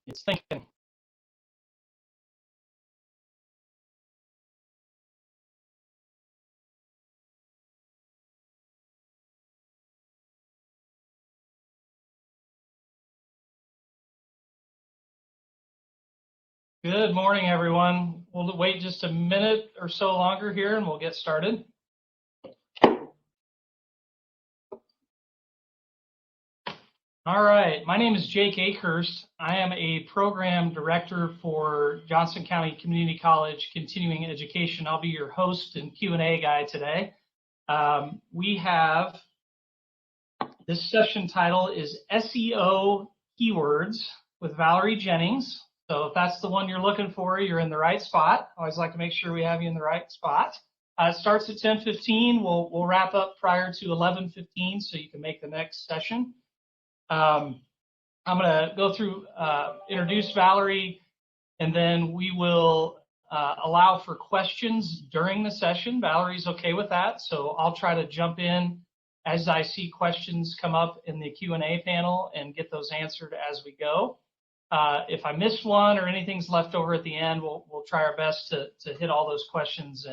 It's thinking. Good morning, everyone. We'll wait just a minute or so longer here and we'll get started. All right, my name is Jake Akehurst. I am a program director for Johnson County Community College Continuing Education. I'll be your host and Q&A guy today. We have, this session title is SEO Keywords with Valerie Jennings. So if that's the one you're looking for, you're in the right spot. I always like to make sure we have you in the right spot. It starts at 10:15. We'll wrap up prior to 11:15 so you can make the next session. I'm going to go through, introduce Valerie, and then we will allow for questions during the session. Valerie's okay with that, so I'll try to jump in as I see questions come up in the Q&A panel and get those answered as we go. If I miss one or anything's left over at the end, we'll try our best to hit all those questions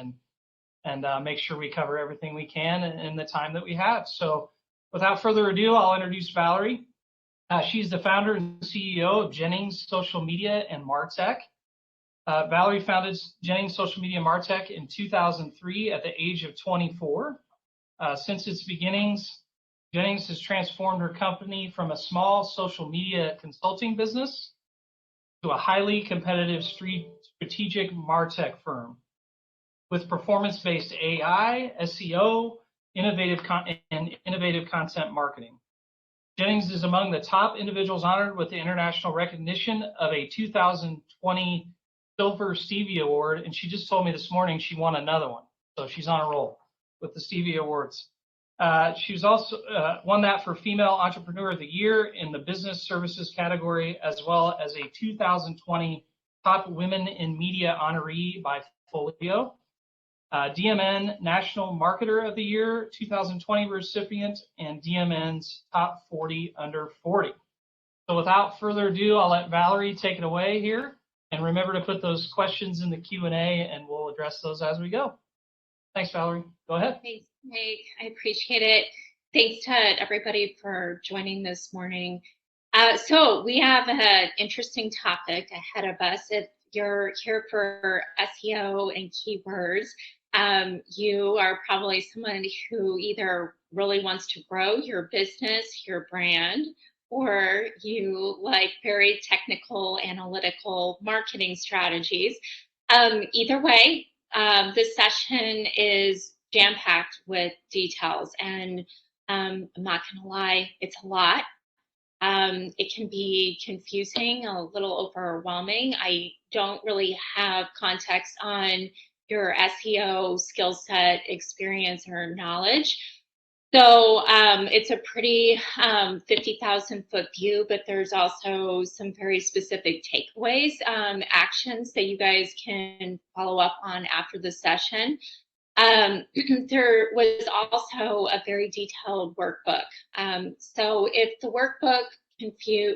and make sure we cover everything we can in the time that we have. So without further ado, I'll introduce Valerie. She's the founder and CEO of Jennings Social Media and MarTech. Valerie founded Jennings Social Media and MarTech in 2003 at the age of 24. Since its beginnings, Jennings has transformed her company from a small social media consulting business to a highly competitive strategic MarTech firm with performance-based AI, SEO, innovative content marketing. Jennings is among the top individuals honored with the international recognition of a 2020 Silver Stevie Award, and she just told me this morning she won another one, so she's on a roll with the Stevie Awards. She's also won that for Female Entrepreneur of the Year in the Business Services category, as well as a 2020 Top Women in Media honoree by Folio. DMN National Marketer of the Year 2020 recipient, and DMN's Top 40 Under 40. So without further ado, I'll let Valerie take it away here. And remember to put those questions in the Q&A and we'll address those as we go. Thanks, Valerie. Go ahead. Thanks, Mike. I appreciate it. Thanks to everybody for joining this morning. So we have an interesting topic ahead of us. If you're here for SEO and keywords, you are probably someone who either really wants to grow your business, your brand, or you like very technical, analytical marketing strategies. Either way, this session is jam-packed with details, and I'm not gonna lie, it's a lot. It can be confusing, a little overwhelming. I don't really have context on your SEO skill set, experience, or knowledge. So it's a pretty 50,000-foot view, but there's also some very specific takeaways, actions that you guys can follow up on after the session. There was also a very detailed workbook. So if the workbook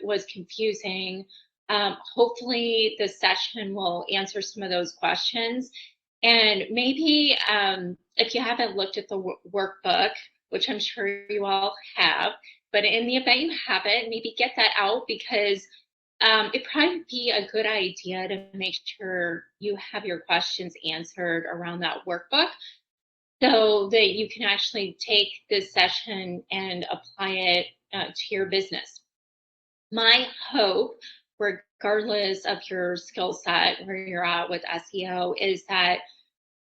was confusing, hopefully the session will answer some of those questions. And maybe if you haven't looked at the workbook, which I'm sure you all have, but in the event you haven't, maybe get that out, because it'd probably be a good idea to make sure you have your questions answered around that workbook so that you can actually take this session and apply it to your business. My hope, regardless of your skill set, where you're at with SEO, is that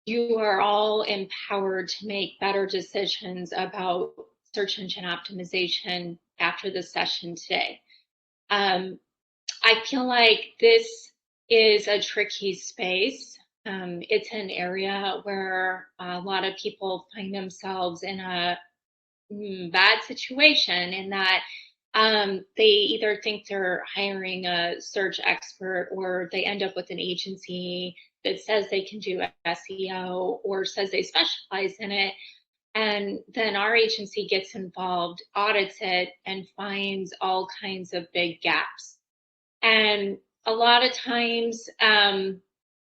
you are all empowered to make better decisions about search engine optimization after the session today. I feel like this is a tricky space. It's an area where a lot of people find themselves in a bad situation, in that they either think they're hiring a search expert, or they end up with an agency that says they can do SEO or says they specialize in it. And then our agency gets involved, audits it, and finds all kinds of big gaps. And a lot of times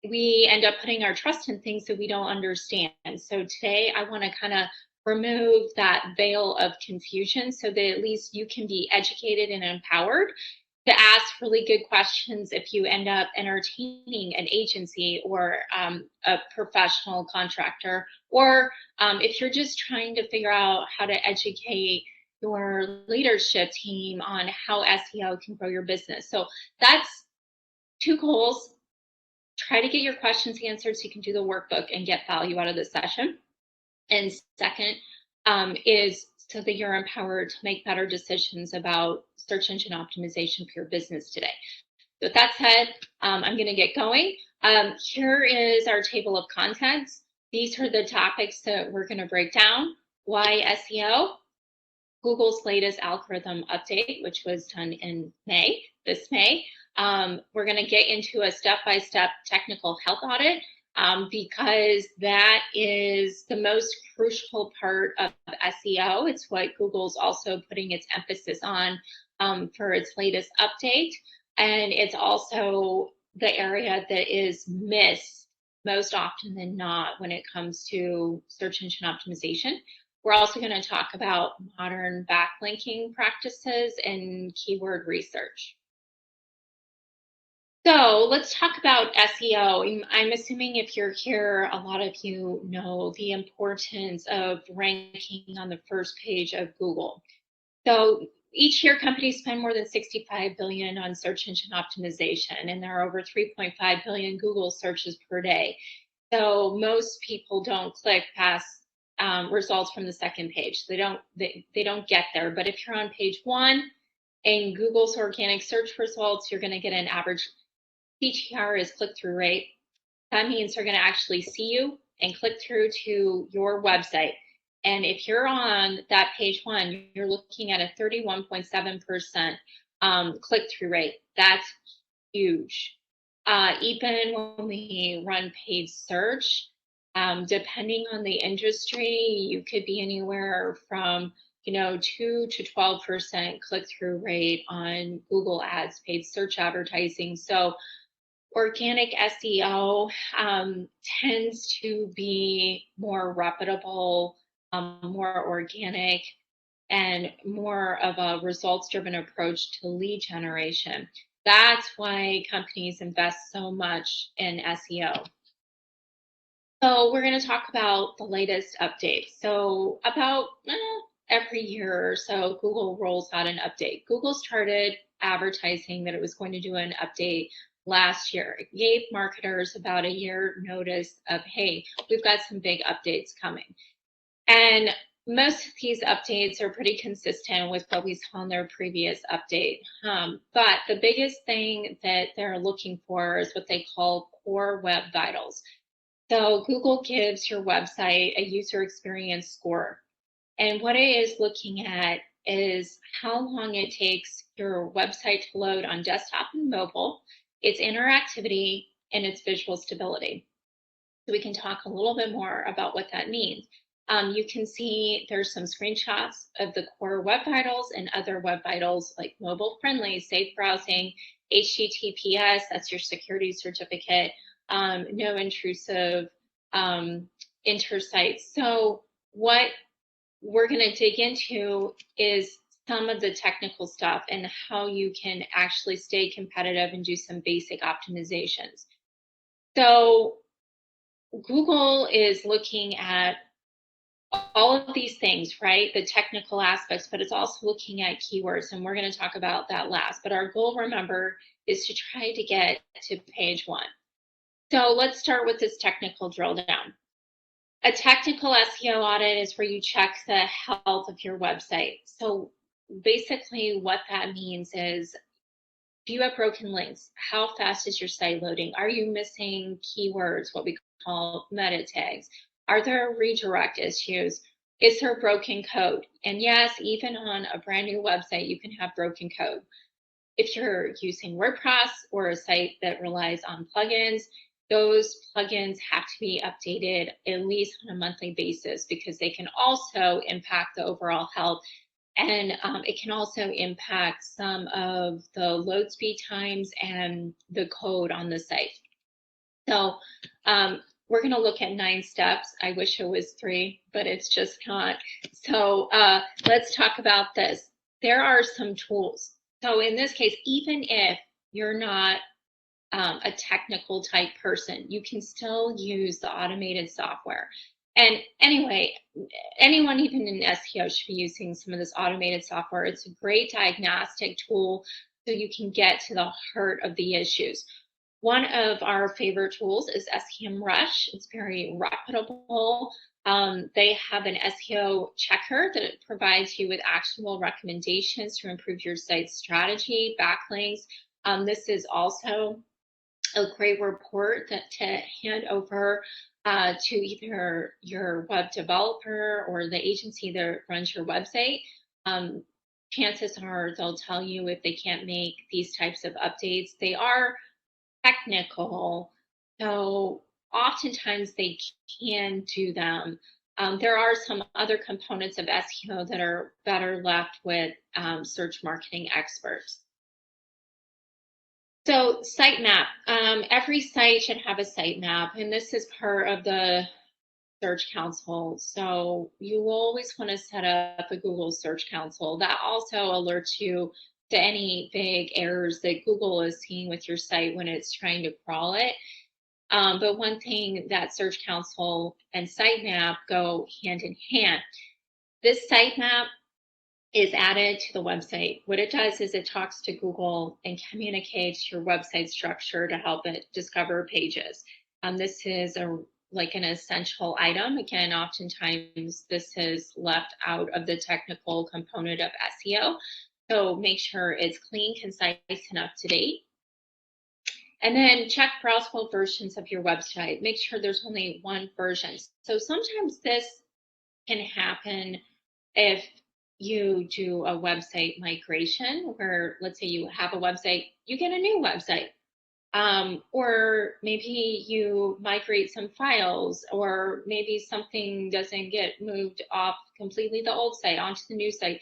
we end up putting our trust in things that we don't understand. So today I want to kind of remove that veil of confusion so that at least you can be educated and empowered to ask really good questions if you end up entertaining an agency or a professional contractor, or if you're just trying to figure out how to educate your leadership team on how SEO can grow your business. So that's 2 goals. Try to get your questions answered so you can do the workbook and get value out of the session. And second is so that you're empowered to make better decisions about search engine optimization for your business today. So with that said, I'm going to get going. Here is our table of contents. These are the topics that we're going to break down. Why SEO? Google's latest algorithm update, which was done in May, this May. We're going to get into a step-by-step technical health audit because that is the most crucial part of SEO. It's what Google's also putting its emphasis on for its latest update. And it's also the area that is missed most often than not when it comes to search engine optimization. We're also going to talk about modern backlinking practices and keyword research. So let's talk about SEO. I'm assuming if you're here, a lot of you know the importance of ranking on the first page of Google. So each year, companies spend more than $65 billion on search engine optimization, and there are over 3.5 billion Google searches per day. So most people don't click past results from the second page. They don't get there. But if you're on page 1 in Google's organic search results, you're going to get an average CTR is click-through rate. That means they're going to actually see you and click through to your website. And if you're on that page 1, you're looking at a 31.7% click-through rate. That's huge. Even when we run paid search, depending on the industry, you could be anywhere from 2 to 12% click-through rate on Google Ads, paid search advertising. So organic SEO tends to be more reputable, more organic, and more of a results-driven approach to lead generation. That's why companies invest so much in SEO. So we're going to talk about the latest updates. So about every year or so, Google rolls out an update. Google started advertising that it was going to do an update last year. It gave marketers about a year notice of, hey, we've got some big updates coming. And most of these updates are pretty consistent with what we saw in their previous update. But the biggest thing that they're looking for is what they call core web vitals. So Google gives your website a user experience score. And what it is looking at is how long it takes your website to load on desktop and mobile, its interactivity, and its visual stability. So we can talk a little bit more about what that means. You can see there's some screenshots of the core web vitals and other web vitals like mobile friendly, safe browsing, HTTPS, that's your security certificate, no intrusive intersites. So what we're going to dig into is some of the technical stuff and how you can actually stay competitive and do some basic optimizations. So Google is looking at all of these things, right? The technical aspects, but it's also looking at keywords, and we're going to talk about that last. But our goal, remember, is to try to get to page 1. So let's start with this technical drill down. A technical SEO audit is where you check the health of your website. So basically what that means is, do you have broken links? How fast is your site loading? Are you missing keywords, what we call meta tags? Are there redirect issues? Is there broken code? And yes, even on a brand new website, you can have broken code. If you're using WordPress or a site that relies on plugins, those plugins have to be updated at least on a monthly basis because they can also impact the overall health And it can also impact some of the load speed times and the code on the site. So we're going to look at 9 steps. I wish it was 3, but it's just not. So let's talk about this. There are some tools. So in this case, even if you're not a technical type person, you can still use the automated software. And anyway, anyone even in SEO should be using some of this automated software. It's a great diagnostic tool so you can get to the heart of the issues. One of our favorite tools is SEMrush. It's very reputable. They have an SEO checker that provides you with actionable recommendations to improve your site's strategy, backlinks. This is also a great report that to hand over to either your web developer or the agency that runs your website. Chances are they'll tell you if they can't make these types of updates. They are technical, so oftentimes they can do them. There are some other components of SEO that are better left with search marketing experts. So sitemap, every site should have a sitemap, and this is part of the Search Console. So you always want to set up a Google Search Console. That also alerts you to any big errors that Google is seeing with your site when it's trying to crawl it. But one thing that Search Console and sitemap go hand in hand. This sitemap is added to the website. What it does is it talks to Google and communicates your website structure to help it discover pages. This is like an essential item. Again, oftentimes this is left out of the technical component of SEO. So make sure it's clean, concise, and up to date. And then check browsable versions of your website. Make sure there's only one version. So sometimes this can happen if you do a website migration where, let's say you have a website, you get a new website. Or maybe you migrate some files, or maybe something doesn't get moved off completely the old site onto the new site.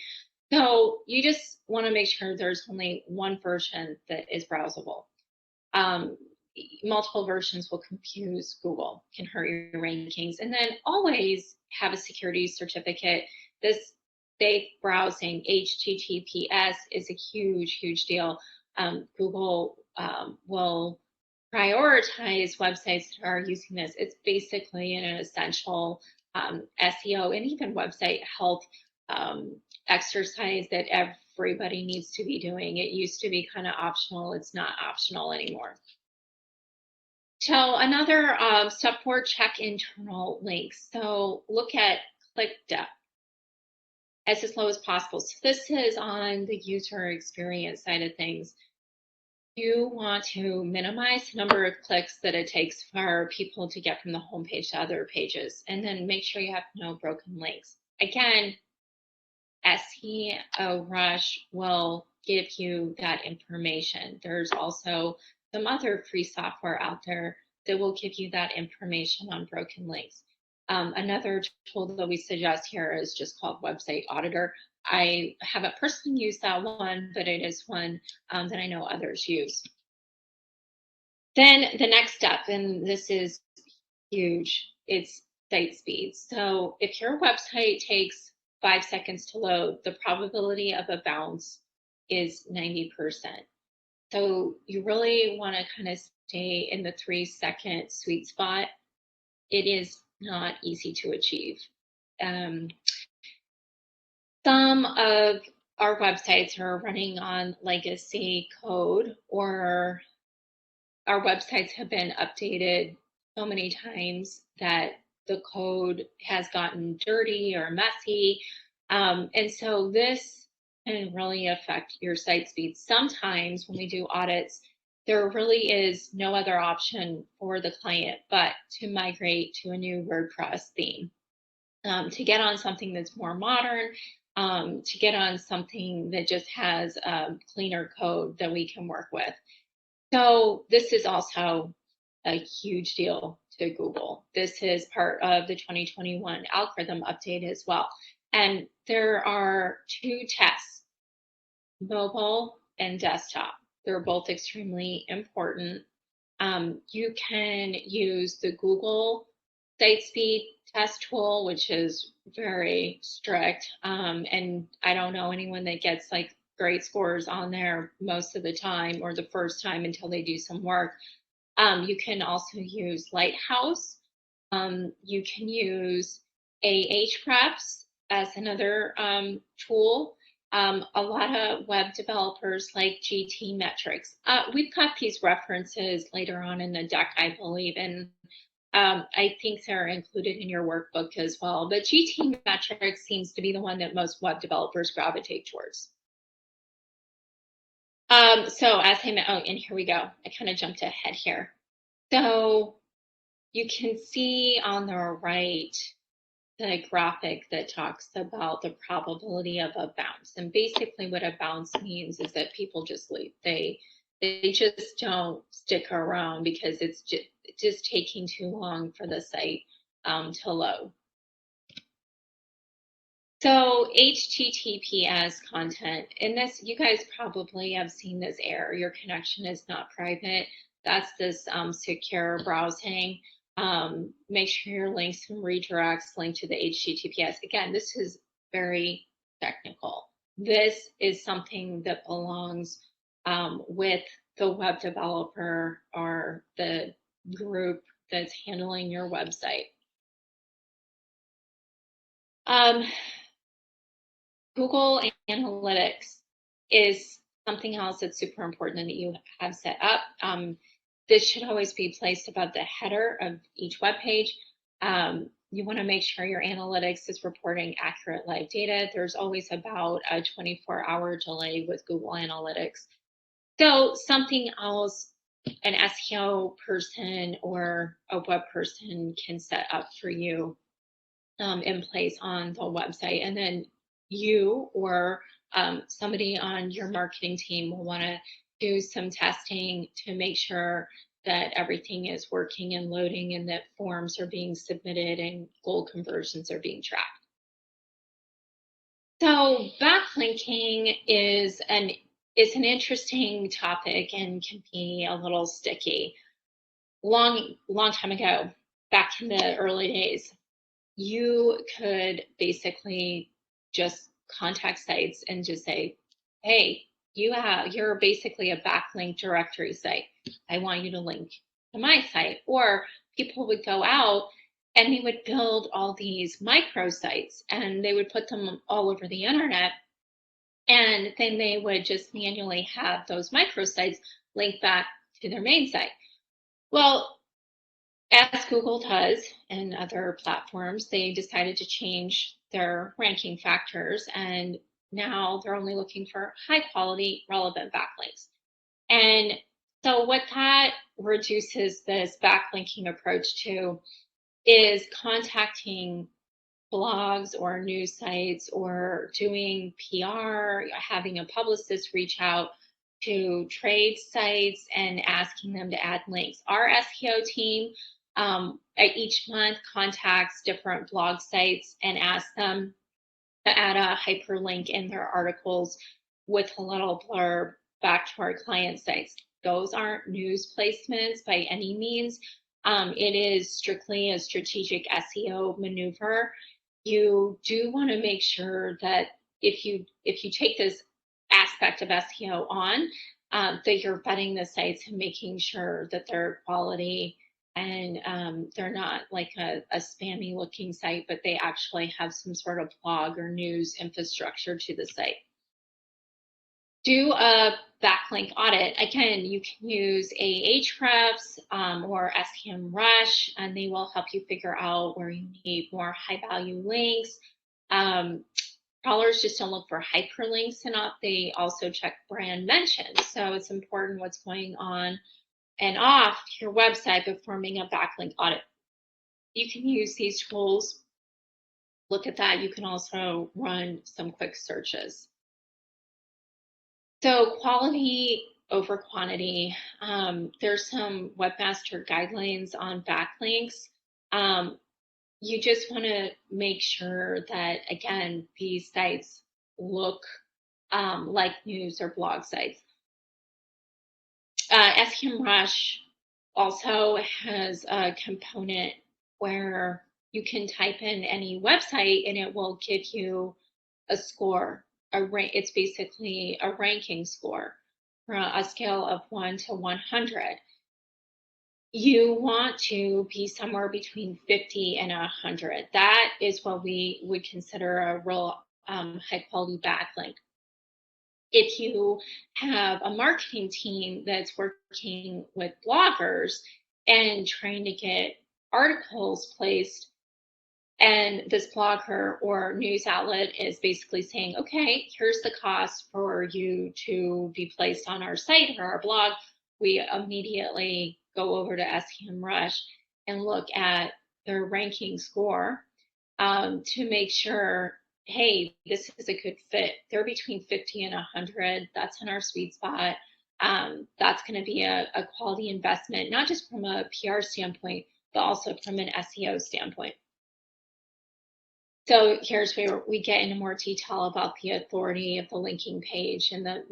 So you just want to make sure there's only one version that is browsable. Multiple versions will confuse Google, can hurt your rankings. And then always have a security certificate. This safe browsing, HTTPS, is a huge, huge deal. Google will prioritize websites that are using this. It's basically an essential SEO and even website health exercise that everybody needs to be doing. It used to be kind of optional. It's not optional anymore. So another step 4, check internal links. So look at click depth as low as possible. So this is on the user experience side of things. You want to minimize the number of clicks that it takes for people to get from the homepage to other pages, and then make sure you have no broken links. Again, SEMrush will give you that information. There's also some other free software out there that will give you that information on broken links. Another tool that we suggest here is just called Website Auditor. I haven't personally used that one, but it is one that I know others use. Then the next step, and this is huge, it's site speed. So if your website takes 5 seconds to load, the probability of a bounce is 90%. So you really want to kind of stay in the 3-second sweet spot. It is not easy to achieve. Some of our websites are running on legacy code, or our websites have been updated so many times that the code has gotten dirty or messy. And so this can really affect your site speed. Sometimes when we do audits, there really is no other option for the client but to migrate to a new WordPress theme, to get on something that's more modern, to get on something that just has cleaner code that we can work with. So this is also a huge deal to Google. This is part of the 2021 algorithm update as well. And there are two tests, mobile and desktop. They're both extremely important. You can use the Google Site Speed Test tool, which is very strict. And I don't know anyone that gets like great scores on there most of the time or the first time until they do some work. You can also use Lighthouse. You can use Ahrefs as another tool. A lot of web developers like GT Metrics. We've got these references later on in the deck, I believe, and I think they're included in your workbook as well. But GT Metrics seems to be the one that most web developers gravitate towards. So as I meant, oh, and here we go. I kind of jumped ahead here. So you can see on the right the graphic that talks about the probability of a bounce. And basically what a bounce means is that people just leave. They just don't stick around because it's just taking too long for the site to load. So HTTPS content, and this, you guys probably have seen this error. Your connection is not private. That's this secure browsing. Make sure your links and redirects link to the HTTPS. Again, this is very technical. This is something that belongs with the web developer or the group that's handling your website. Google Analytics is something else that's super important that you have set up. This should always be placed above the header of each web page. You want to make sure your analytics is reporting accurate live data. There's always about a 24-hour delay with Google Analytics. So something else an SEO person or a web person can set up for you in place on the website. And then you or somebody on your marketing team will want to do some testing to make sure that everything is working and loading and that forms are being submitted and goal conversions are being tracked. So backlinking is an interesting topic and can be a little sticky. Long time ago, back in the early days, you could basically just contact sites and just say, hey, you're basically a backlink directory site. I want you to link to my site. Or people would go out and they would build all these microsites and they would put them all over the internet. And then they would just manually have those microsites link back to their main site. Well, as Google does and other platforms, they decided to change their ranking factors, and now they're only looking for high quality, relevant backlinks. And so what that reduces this backlinking approach to is contacting blogs or news sites or doing PR, having a publicist reach out to trade sites and asking them to add links. Our SEO team each month contacts different blog sites and asks them to add a hyperlink in their articles with a little blurb back to our client sites. Those aren't news placements by any means. It is strictly a strategic SEO maneuver. You do want to make sure that if you take this aspect of SEO on, that you're vetting the sites and making sure that they're quality and they're not like a spammy looking site, but they actually have some sort of blog or news infrastructure to the site. Do a backlink audit. Again, you can use Ahrefs or SEMrush, and they will help you figure out where you need more high value links. Crawlers just don't look for hyperlinks enough. They also check brand mentions. So it's important what's going on and off your website before making a backlink audit. You can use these tools. Look at that. You can also run some quick searches. So quality over quantity. There's some webmaster guidelines on backlinks. you just want to make sure that, again, these sites look like news or blog sites. SEMrush also has a component where you can type in any website and it will give you a score. It's basically a ranking score from a scale of 1 to 100. You want to be somewhere between 50 and 100. That is what we would consider a real high quality backlink. If you have a marketing team that's working with bloggers and trying to get articles placed, and this blogger or news outlet is basically saying, okay, here's the cost for you to be placed on our site or our blog, we immediately go over to SEMrush and look at their ranking score to make sure, hey, this is a good fit. They're between 50 and 100. That's in our sweet spot. That's going to be a quality investment, not just from a PR standpoint, but also from an SEO standpoint. So here's where we get into more detail about the authority of the linking page and the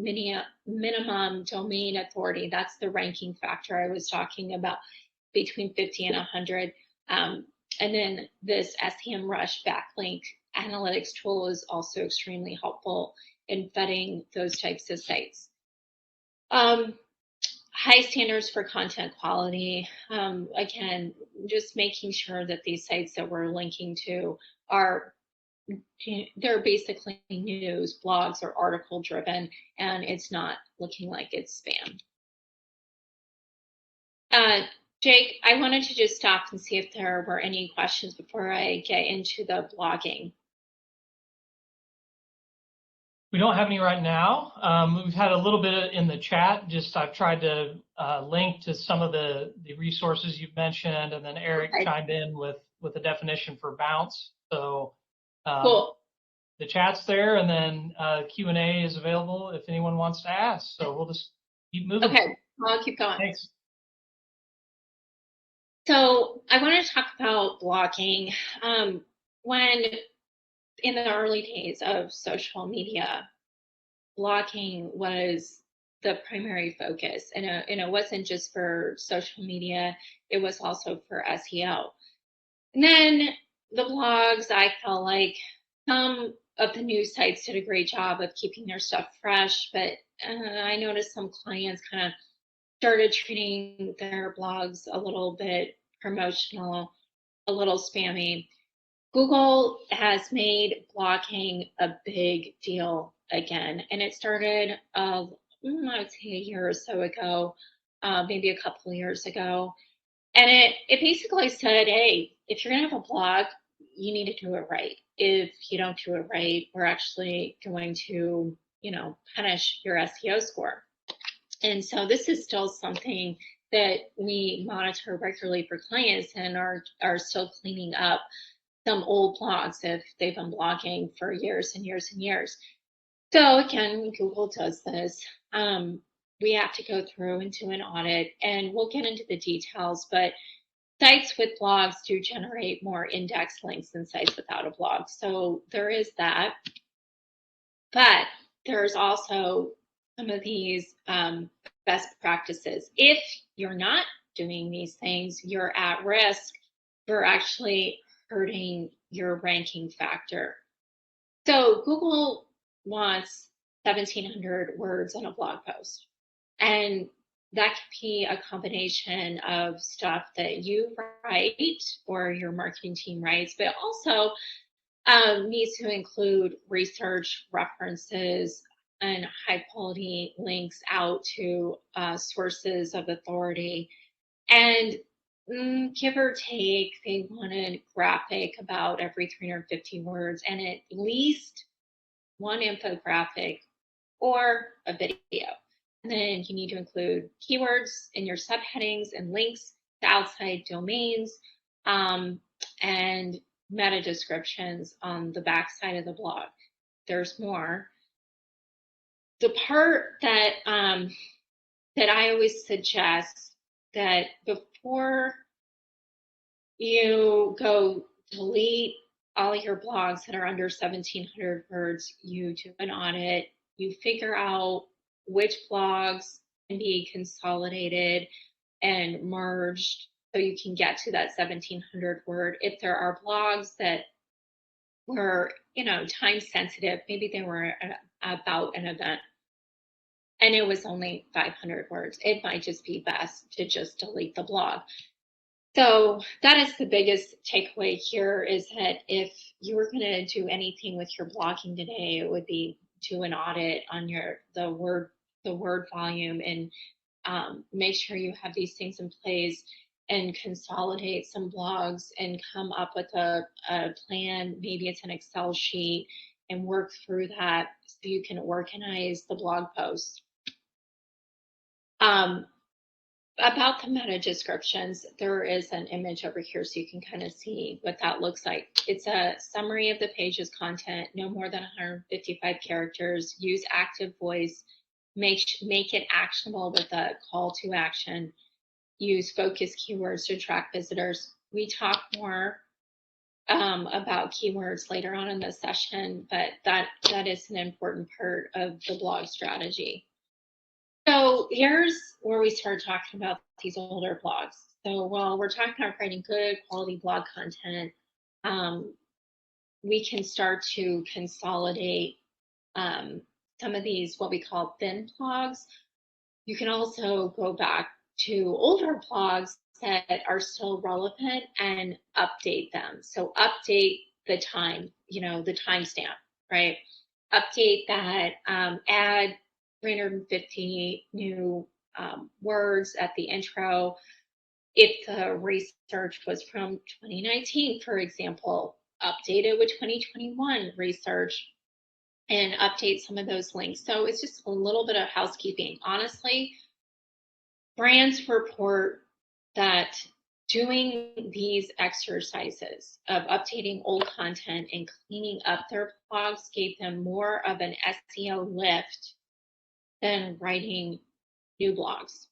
minimum domain authority. That's the ranking factor I was talking about, between 50 and 100. And then this SEMrush backlink analytics tool is also extremely helpful in vetting those types of sites. High standards for content quality. Again, just making sure that these sites that we're linking to they're basically news, blogs, or article driven, and it's not looking like it's spam. Jake, I wanted to just stop and see if there were any questions before I get into the blogging. We don't have any right now. We've had a little bit in the chat. I've tried to link to some of the resources you've mentioned, and then Eric chimed in with a definition for bounce. So cool. The chat's there, and then Q&A is available if anyone wants to ask. So we'll just keep moving. Okay, I'll keep going. Thanks. So I want to talk about blogging. When in the early days of social media, blogging was the primary focus, and it wasn't just for social media, it was also for SEO. And then the blogs, I felt like some of the news sites did a great job of keeping their stuff fresh, but I noticed some clients kind of started treating their blogs a little bit promotional, a little spammy. Google has made blogging a big deal again, and it started, I would say a year or so ago, maybe a couple of years ago. And it basically said, hey, if you're going to have a blog, you need to do it right. If you don't do it right, we're actually going to, punish your SEO score. And so this is still something that we monitor regularly for clients and are still cleaning up some old blogs if they've been blogging for years and years and years. So again, Google does this. We have to go through and do an audit, and we'll get into the details, but sites with blogs do generate more index links than sites without a blog. So there is that. But there's also some of these best practices. If you're not doing these things, you're at risk for actually hurting your ranking factor. So Google wants 1,700 words in a blog post. And that could be a combination of stuff that you write or your marketing team writes, but also needs to include research, references, and high quality links out to sources of authority. And give or take, they want a graphic about every 350 words and at least one infographic or a video. And then you need to include keywords in your subheadings and links to outside domains and meta descriptions on the back side of the blog. There's more. The part that I always suggest that before you go delete all your blogs that are under 1,700 words. You do an audit. You figure out which blogs can be consolidated and merged so you can get to that 1,700 word. If there are blogs that were, time sensitive, maybe they were about an event and it was only 500 words, it might just be best to just delete the blog. So that is the biggest takeaway here, is that if you were going to do anything with your blogging today, it would be do an audit on the word volume, and make sure you have these things in place and consolidate some blogs and come up with a plan. Maybe it's an Excel sheet, and work through that so you can organize the blog posts. About the meta descriptions, there is an image over here so you can kind of see what that looks like. It's a summary of the page's content, no more than 155 characters. Use active voice. Make it actionable with a call to action. Use focus keywords to attract visitors. We talk more about keywords later on in the session, but that is an important part of the blog strategy. So here's where we start talking about these older blogs. So while we're talking about writing good quality blog content, we can start to consolidate some of these, what we call thin blogs. You can also go back to older blogs that are still relevant and update them. So update the time, the timestamp, right? Update that, add 350 new words at the intro. If the research was from 2019, for example, update it with 2021 research and update some of those links. So it's just a little bit of housekeeping. Honestly, brands report that doing these exercises of updating old content and cleaning up their blogs gave them more of an SEO lift than writing new blogs.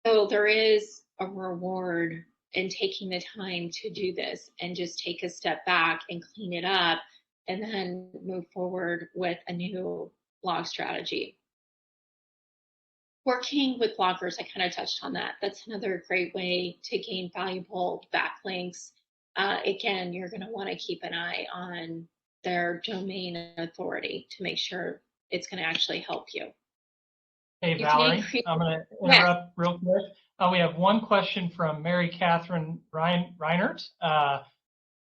So there is a reward in taking the time to do this and just take a step back and clean it up and then move forward with a new blog strategy. Working with bloggers, I kind of touched on that. That's another great way to gain valuable backlinks. Again, you're going to want to keep an eye on their domain authority to make sure it's going to actually help you. Hey, Valerie, I'm going to interrupt real quick. We have one question from Mary Catherine Reinert.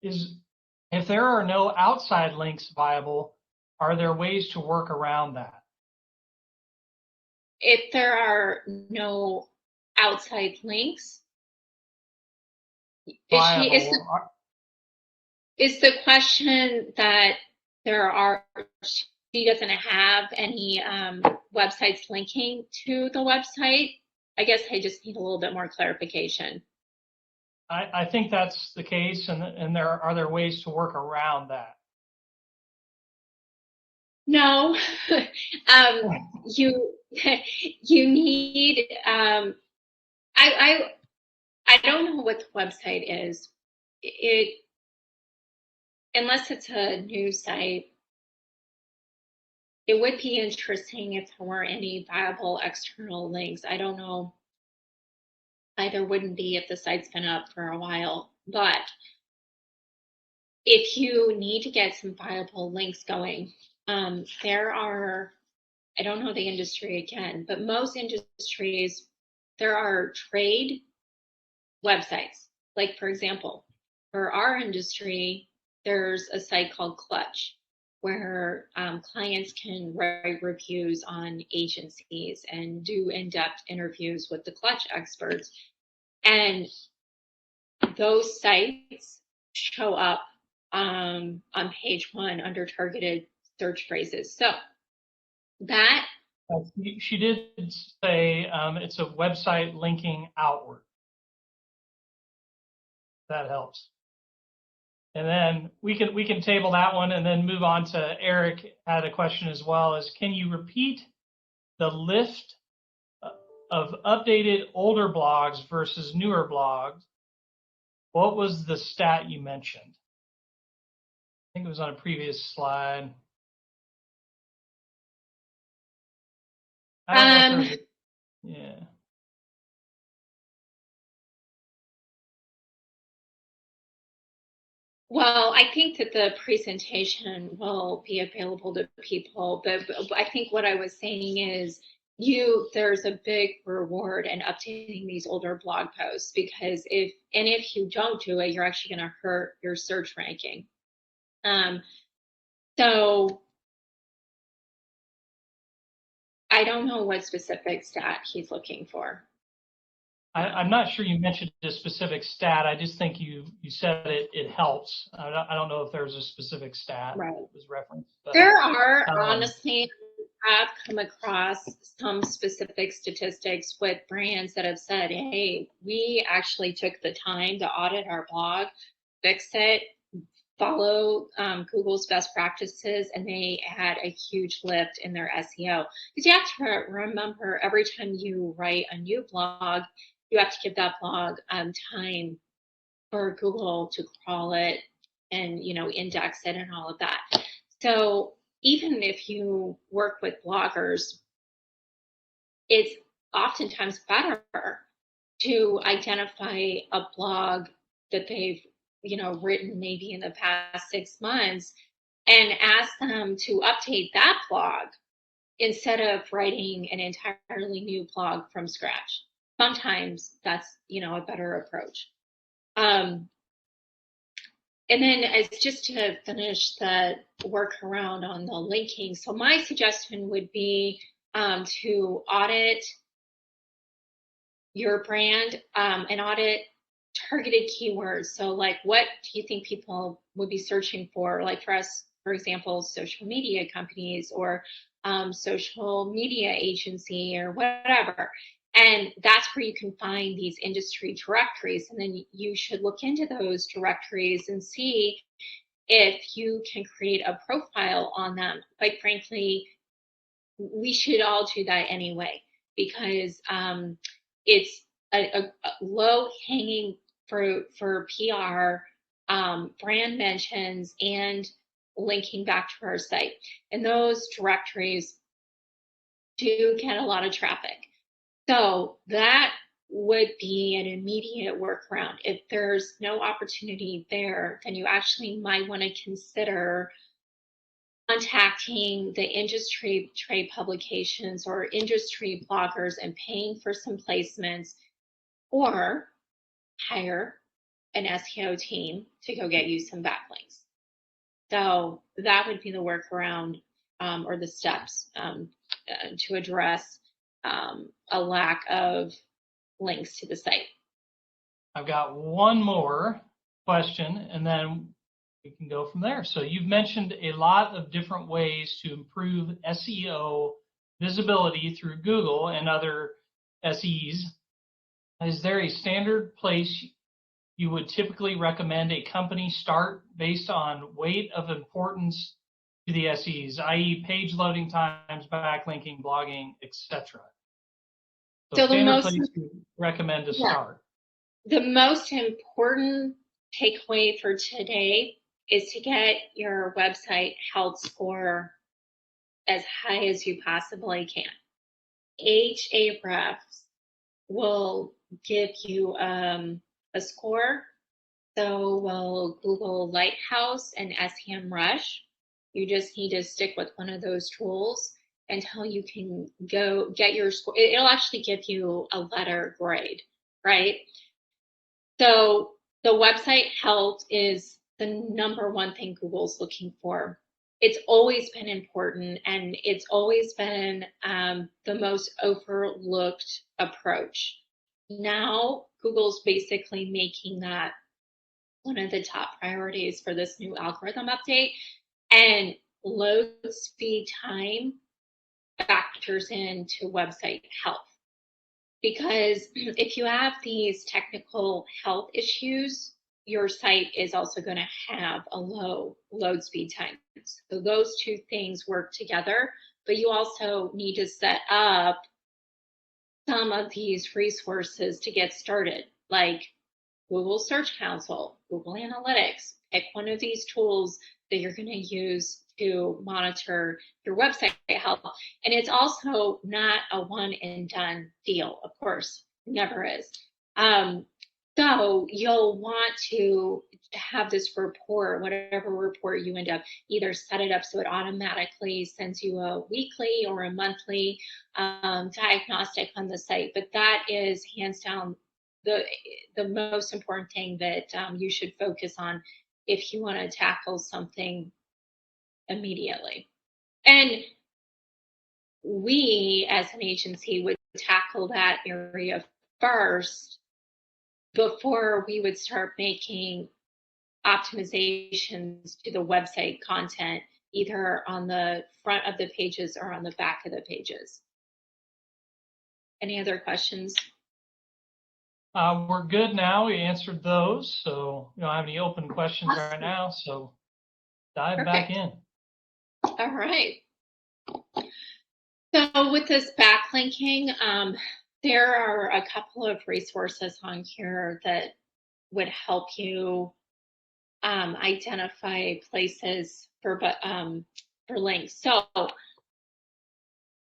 If there are no outside links viable, are there ways to work around that? If there are no outside links, is the question that she doesn't have any websites linking to the website? I guess I just need a little bit more clarification. I think that's the case, and are there ways to work around that? No, you need. I don't know what the website is. Unless it's a news site, it would be interesting if there were any viable external links. I don't know. There wouldn't be if the site's been up for a while. But if you need to get some viable links going, there are, I don't know the industry again, but most industries, there are trade websites. Like, for example, for our industry, there's a site called Clutch, where clients can write reviews on agencies and do in-depth interviews with the Clutch experts. And those sites show up on page 1 under targeted search phrases. So that. She did say it's a website linking outward. That helps. And then we can table that one and then move on to Eric had a question as well. Is can you repeat the list of updated older blogs versus newer blogs What was the stat you mentioned? I think it was on a previous slide. I don't know if yeah. Well, I think that the presentation will be available to people, but I think what I was saying is there's a big reward in updating these older blog posts, because if you don't do it, you're actually going to hurt your search ranking. So I don't know what specific stat he's looking for. I'm not sure you mentioned a specific stat. I just think you said it helps. I don't know if there's a specific stat that was referenced. But, there are, honestly, I've come across some specific statistics with brands that have said, hey, we actually took the time to audit our blog, fix it, follow Google's best practices, and they had a huge lift in their SEO. Because you have to remember, every time you write a new blog, you have to give that blog time for Google to crawl it and, index it and all of that. So even if you work with bloggers, it's oftentimes better to identify a blog that they've written maybe in the past 6 months and ask them to update that blog instead of writing an entirely new blog from scratch. Sometimes that's a better approach. And then, as just to finish the workaround on the linking, so my suggestion would be to audit your brand and audit targeted keywords. So like, what do you think people would be searching for? Like for us, for example, social media companies or social media agency or whatever. And that's where you can find these industry directories. And then you should look into those directories and see if you can create a profile on them. Quite frankly, we should all do that anyway, because it's a low-hanging fruit for PR, brand mentions, and linking back to our site. And those directories do get a lot of traffic. So that would be an immediate workaround. If there's no opportunity there, then you actually might want to consider contacting the industry trade publications or industry bloggers and paying for some placements, or hire an SEO team to go get you some backlinks. So that would be the workaround or the steps to address a lack of links to the site. I've got one more question, and then we can go from there. So you've mentioned a lot of different ways to improve SEO visibility through Google and other SEs. Is there a standard place you would typically recommend a company start based on weight of importance to the SEs, i.e. page loading times, backlinking, blogging, etc.? So standard place you recommend to start. The most important takeaway for today is to get your website health score as high as you possibly can. Ahrefs will give you a score. So will Google Lighthouse and SEMrush. You just need to stick with one of those tools until you can go get your score. It'll actually give you a letter grade, right? So the website health is the number one thing Google's looking for. It's always been important, and it's always been the most overlooked approach. Now Google's basically making that one of the top priorities for this new algorithm update, and load speed time factors into website health. Because if you have these technical health issues, your site is also going to have a low load speed time. So those two things work together, but you also need to set up some of these resources to get started, like Google Search Console, Google Analytics. Pick one of these tools that you're going to use to monitor your website health. And it's also not a one and done deal, of course, never is. So you'll want to have this report, whatever report you end up, either set it up so it automatically sends you a weekly or a monthly diagnostic on the site. But that is hands down the most important thing that you should focus on if you want to tackle something immediately. And we as an agency would tackle that area first before we would start making optimizations to the website content, either on the front of the pages or on the back of the pages. Any other questions? We're good now. We answered those, so we don't have any open questions Awesome. right now, so dive Perfect. back in. All right. So with this backlinking, there are a couple of resources on here that would help you identify places for links. So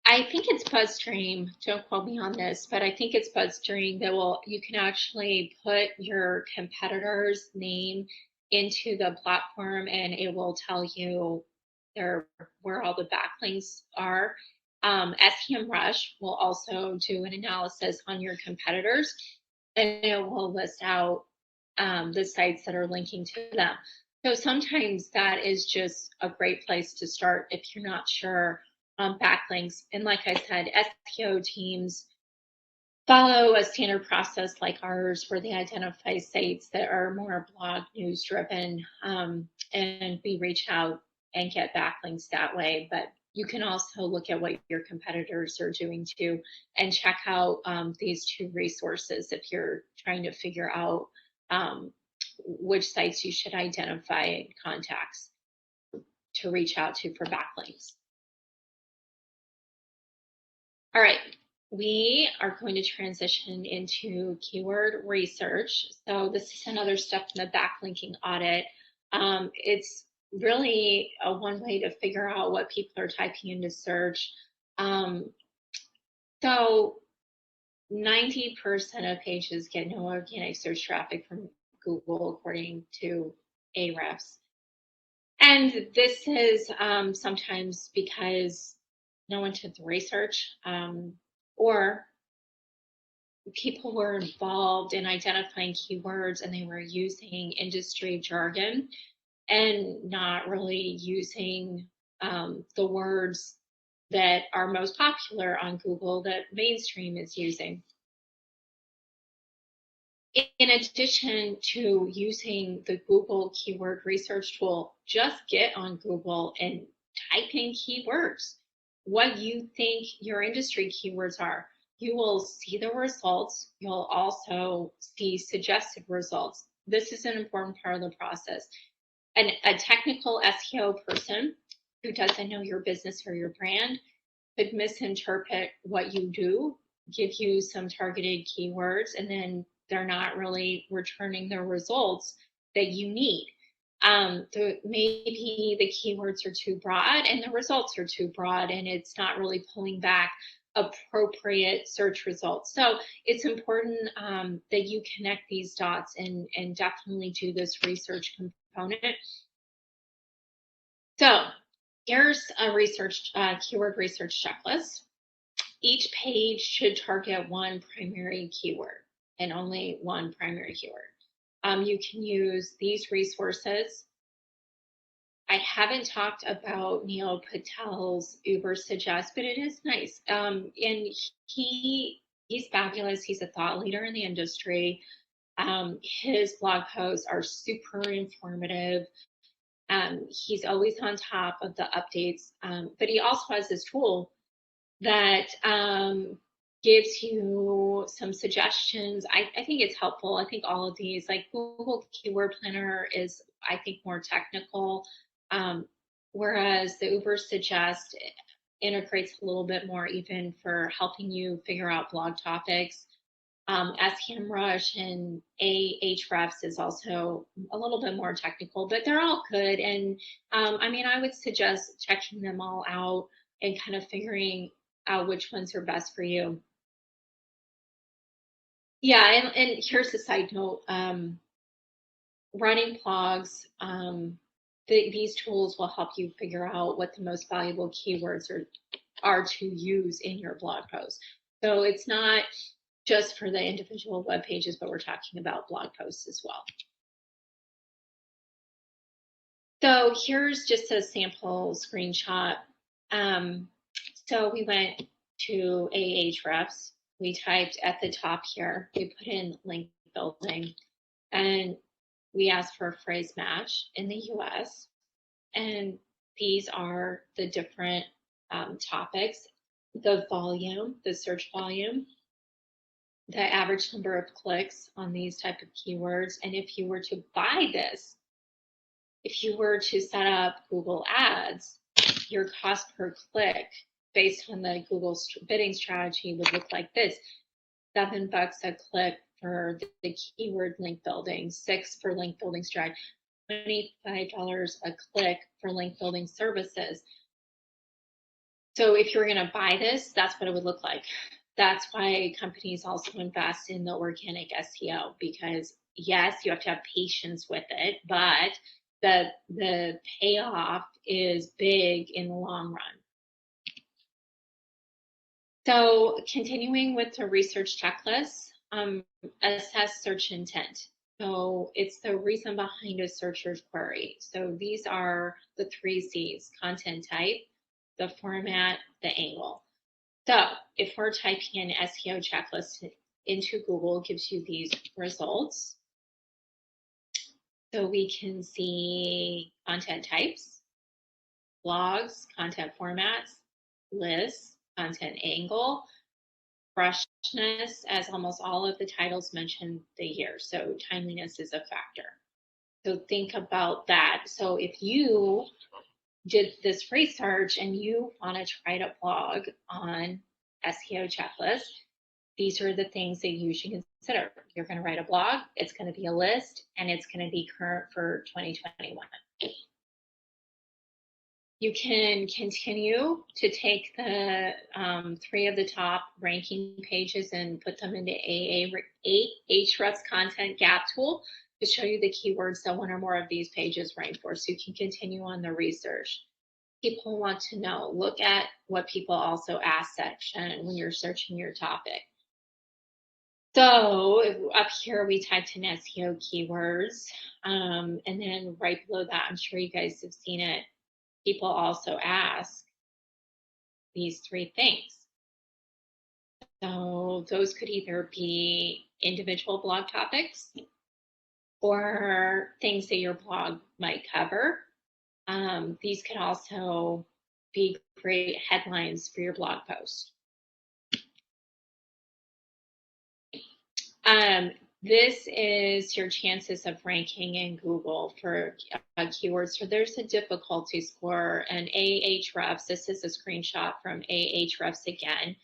I think it's BuzzStream, don't quote me on this, but I think it's BuzzStream that you can actually put your competitor's name into the platform and it will tell you where all the backlinks are. SEMrush will also do an analysis on your competitors and it will list out the sites that are linking to them. So sometimes that is just a great place to start if you're not sure on backlinks. And like I said, SEO teams follow a standard process like ours where they identify sites that are more blog news driven, and we reach out and get backlinks that way. But you can also look at what your competitors are doing too and check out these two resources if you're trying to figure out which sites you should identify and contacts to reach out to for backlinks. All right, we are going to transition into keyword research. So this is another step in the backlinking audit. It's really one way to figure out what people are typing into search. So 90% of pages get no organic search traffic from Google, according to Ahrefs. And this is sometimes because no one did the research, or people were involved in identifying keywords and they were using industry jargon and not really using the words that are most popular on Google that mainstream is using. In addition to using the Google keyword research tool, just get on Google and type in keywords, what you think your industry keywords are. You will see the results. You'll also see suggested results. This is an important part of the process. And a technical SEO person who doesn't know your business or your brand could misinterpret what you do, give you some targeted keywords, and then they're not really returning the results that you need. Maybe the keywords are too broad and the results are too broad and it's not really pulling back appropriate search results. So it's important that you connect these dots and definitely do this research component. So here's a keyword research checklist. Each page should target one primary keyword and only one primary keyword. You can use these resources. I haven't talked about Neil Patel's Uber Suggest, but it is nice. And he's fabulous. He's a thought leader in the industry. His blog posts are super informative. He's always on top of the updates, but he also has this tool that gives you some suggestions. I think it's helpful. I think all of these, like Google Keyword Planner is, I think, more technical, whereas the Uber Suggest integrates a little bit more even for helping you figure out blog topics. SEMrush and Ahrefs is also a little bit more technical, but they're all good. And I mean, I would suggest checking them all out and kind of figuring out which ones are best for you. Yeah, and here's a side note. Running blogs, these tools will help you figure out what the most valuable keywords are to use in your blog post. So it's not just for the individual web pages, but we're talking about blog posts as well. So here's just a sample screenshot. So we went to Ahrefs. We typed at the top here, we put in link building, and we asked for a phrase match in the US. And these are the different topics, the volume, the search volume, the average number of clicks on these type of keywords. And if you were to buy this, if you were to set up Google Ads, your cost per click based on the Google bidding strategy would look like this: $7 a click for the keyword link building, $6 for link building strategy, $25 a click for link building services. So if you're going to buy this, that's what it would look like. That's why companies also invest in the organic SEO, because yes, you have to have patience with it, but the payoff is big in the long run. So continuing with the research checklist, assess search intent. So it's the reason behind a searcher's query. So these are the 3 C's: content type, the format, the angle. So if we're typing in SEO checklist into Google, it gives you these results. So we can see content types, blogs, content formats, lists, content angle, freshness, as almost all of the titles mention the year. So timeliness is a factor. So think about that. So if you did this research and you want to try to blog on SEO checklist, these are the things that you should consider. You're going to write a blog, it's going to be a list, and it's going to be current for 2021. You can continue to take the 3 of the top ranking pages and put them into Ahrefs content gap tool to show you the keywords that 1 or more of these pages rank for, so you can continue on the research. People want to know. Look at what people also ask section when you're searching your topic. So up here we typed in SEO keywords, and then right below that, I'm sure you guys have seen it, people also ask these 3 things. So those could either be individual blog topics or things that your blog might cover. These could also be great headlines for your blog post. This is your chances of ranking in Google for keywords. So there's a difficulty score, and Ahrefs, this is a screenshot from Ahrefs again,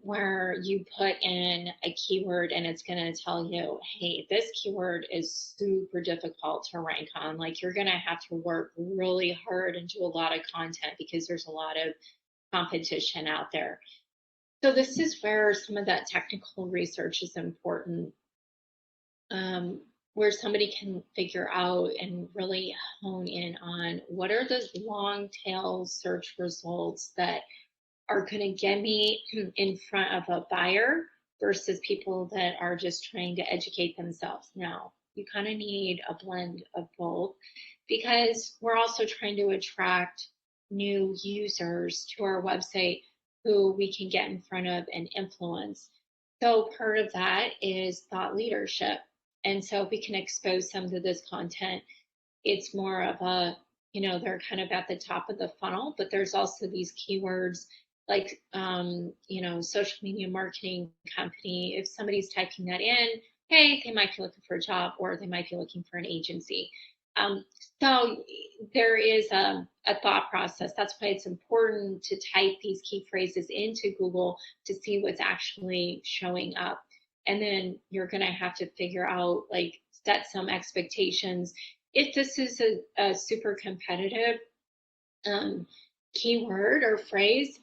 where you put in a keyword and it's going to tell you, hey, this keyword is super difficult to rank on. Like, you're going to have to work really hard and do a lot of content because there's a lot of competition out there. So this is where some of that technical research is important, where somebody can figure out and really hone in on what are those long tail search results that are going to get me in front of a buyer versus people that are just trying to educate themselves. Now, you kind of need a blend of both, because we're also trying to attract new users to our website who we can get in front of and influence. So part of that is thought leadership. And so if we can expose some of this content, it's more of a, you know, they're kind of at the top of the funnel, but there's also these keywords like, you know, social media marketing company. If somebody's typing that in, hey, they might be looking for a job, or they might be looking for an agency. So there is a thought process. That's why it's important to type these key phrases into Google to see what's actually showing up. And then you're going to have to figure out, like, set some expectations. If this is a super competitive keyword or phrase,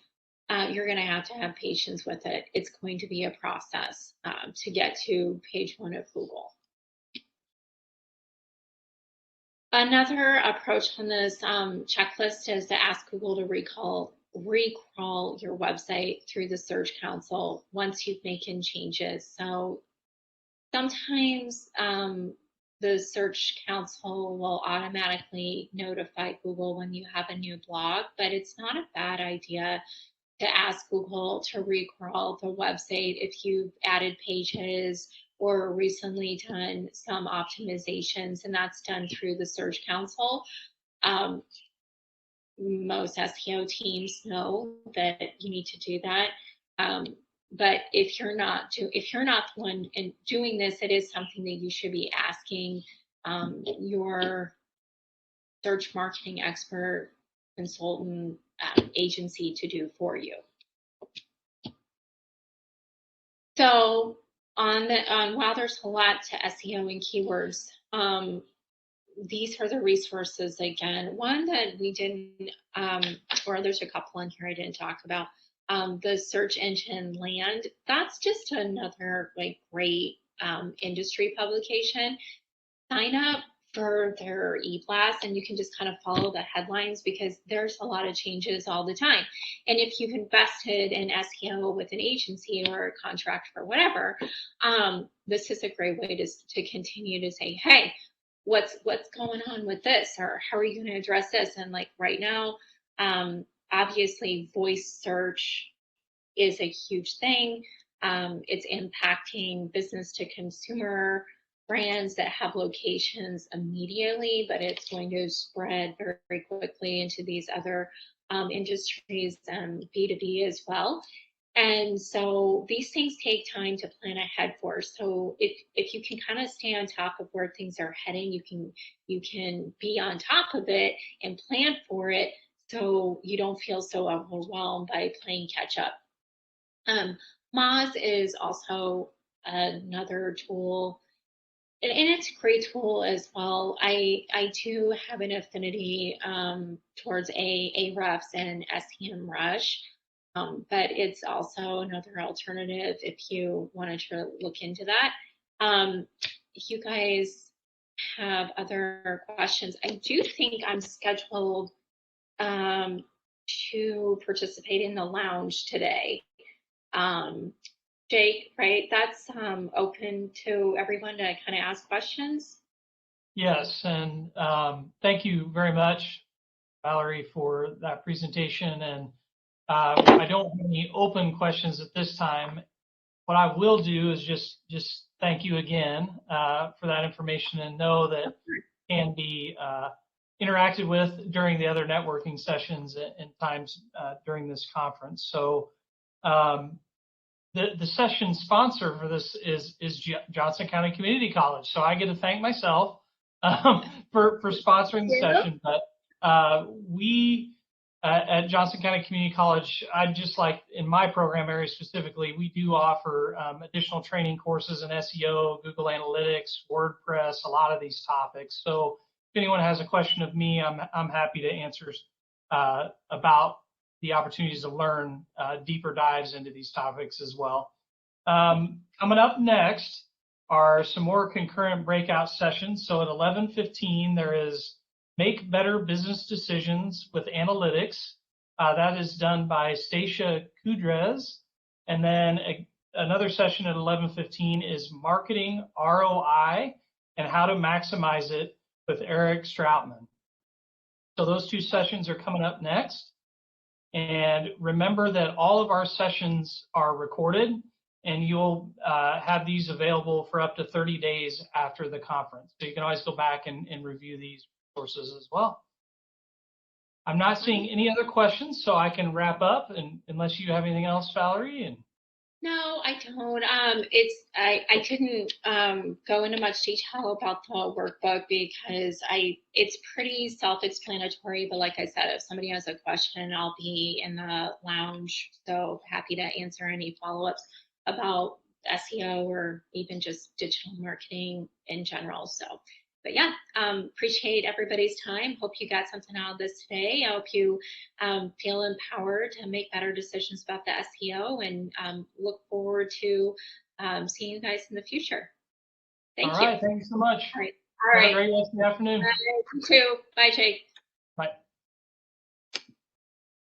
you're going to have patience with it. It's going to be a process to get to page 1 of Google. Another approach on this checklist is to ask Google to recrawl your website through the Search Console once you've made changes. So sometimes the Search Console will automatically notify Google when you have a new blog, but it's not a bad idea to ask Google to recrawl the website if you've added pages or recently done some optimizations, and that's done through the Search Console. Most SEO teams know that you need to do that. But if you're not the one doing this, it is something that you should be asking your search marketing expert, consultant, agency to do for you. So while there's a lot to SEO and keywords, these are the resources again. One that we didn't, or there's a couple in here I didn't talk about. The search engine land, that's just another great industry publication. Sign up for their e-blast and you can just kind of follow the headlines because there's a lot of changes all the time. And if you've invested in SEO with an agency or a contract or whatever, this is a great way to continue to say, hey, what's going on with this, or how are you going to address this? And right now, obviously voice search is a huge thing. It's impacting business to consumer brands that have locations immediately, but it's going to spread very, very quickly into these other industries and B2B as well. And so these things take time to plan ahead for. So if you can kind of stay on top of where things are heading, you can be on top of it and plan for it so you don't feel so overwhelmed by playing catch up. Moz is also another tool, and it's a great tool as well. I do have an affinity towards Ahrefs and SEMrush. But it's also another alternative if you wanted to look into that. If you guys have other questions, I do think I'm scheduled to participate in the lounge today. Jake, right? That's open to everyone to kind of ask questions. Yes, and thank you very much, Valerie, for that presentation. And I don't have any open questions at this time. What I will do is just thank you again for that information, and know that it can be interacted with during the other networking sessions and times during this conference. So the session sponsor for this is Johnson County Community College. So I get to thank myself for sponsoring the session. But we at Johnson County Community College, I'd just like, in my program area specifically, we do offer additional training courses in SEO, Google Analytics, WordPress, a lot of these topics. So if anyone has a question of me, I'm happy to answer about the opportunities to learn deeper dives into these topics as well. Coming up next are some more concurrent breakout sessions. So at 11:15, there is Make Better Business Decisions with Analytics. That is done by Stacia Kudrez. And then another session at 11:15 is Marketing ROI and How to Maximize It with Eric Stroutman. So those two sessions are coming up next. And remember that all of our sessions are recorded, and you'll have these available for up to 30 days after the conference. So you can always go back and review these sources as well. I'm not seeing any other questions, so I can wrap up, and unless you have anything else, Valerie. And No, I don't. I couldn't go into much detail about the workbook because it's pretty self-explanatory. But like I said, if somebody has a question, I'll be in the lounge, so happy to answer any follow-ups about SEO or even just digital marketing in general. So, but yeah, appreciate everybody's time. Hope you got something out of this today. I hope you feel empowered to make better decisions about the SEO, and look forward to seeing you guys in the future. Thank you. All right. Thank you so much. All right. Have a great rest of the afternoon. You too. Bye, Jake. Bye.